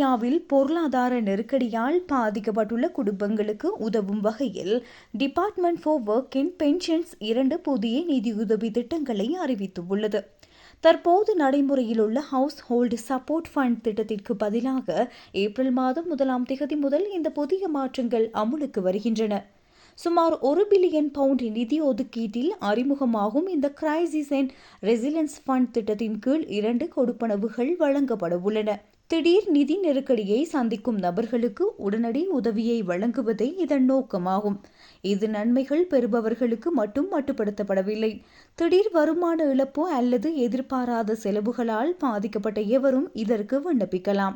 இந்தியாவில் பொருளாதார நெருக்கடியால் பாதிக்கப்பட்டுள்ள குடும்பங்களுக்கு உதவும் வகையில் department for work and pensions 2 புதிய நிதியுதவி திட்டங்களை அறிவித்துள்ளது. தற்போது நடைமுறையில் உள்ள ஹவுஸ் ஹோல்டு சப்போர்ட் ஃபண்ட் திட்டத்திற்கு பதிலாக ஏப்ரல் மாதம் 1ஆம் தேதி முதல் இந்த புதிய மாற்றங்கள் அமுலுக்கு வருகின்றன. சுமார் 1 பில்லியன் பவுண்ட் நிதி ஒதுக்கீட்டில் அறிமுகமாகும் இந்த கிரைசிஸ் அண்ட் ரெசிலியன்ஸ் ஃபண்ட் திட்டத்தின் கீழ் 2 கொடுப்பனவுகள் வழங்கப்பட உள்ளன. திடீர் நிதி நெருக்கடியை சந்திக்கும் நபர்களுக்கு உடனடி உதவியை வழங்குவதே இதன் நோக்கமாகும். இது நன்மைகள் பெறுபவர்களுக்கு மட்டும் மட்டுப்படுத்தப்படவில்லை. திடீர் வருமான இழப்பு அல்லது எதிர்பாராத செலவுகளால் பாதிக்கப்பட்ட எவரும் இதற்கு விண்ணப்பிக்கலாம்.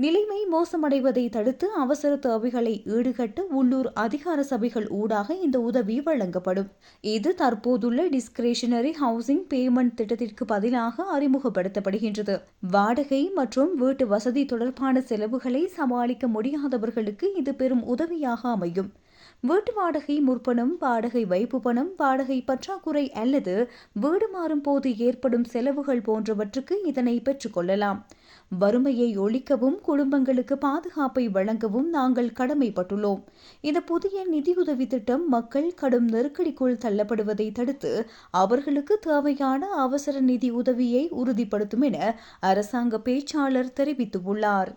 நிலைமை மோசமடைவதை தடுத்து அவசர தேவைகளை ஈடுகட்ட உள்ளூர் அதிகார சபைகள் ஊடாக இந்த உதவி வழங்கப்படும். இது தற்போதுள்ள டிஸ்கிரிஷனரி ஹவுசிங் பேமெண்ட் திட்டத்திற்கு பதிலாக அறிமுகப்படுத்தப்படுகின்றது. வாடகை மற்றும் வீட்டு வசதி தொடர்பான செலவுகளை சமாளிக்க முடியாதவர்களுக்கு இது பெரும் உதவியாக அமையும். வீட்டு வாடகை முற்பணம், வாடகை வைப்பு பணம், வாடகை பற்றாக்குறை அல்லது வீடு மாறும் போது ஏற்படும் செலவுகள் போன்றவற்றுக்கு இதனை பெற்றுக்கொள்ளலாம். வறுமையை ஒழிக்கவும் குடும்பங்களுக்கு பாதுகாப்பை வழங்கவும் நாங்கள் கடமைப்பட்டுள்ளோம். இந்த புதிய நிதியுதவி திட்டம் மக்கள் கடும் நெருக்கடிக்குள் தள்ளப்படுவதை தடுத்து அவர்களுக்கு தேவையான அவசர நிதி உதவியை உறுதிப்படுத்தும் என அரசாங்க பேச்சாளர் தெரிவித்துள்ளார்.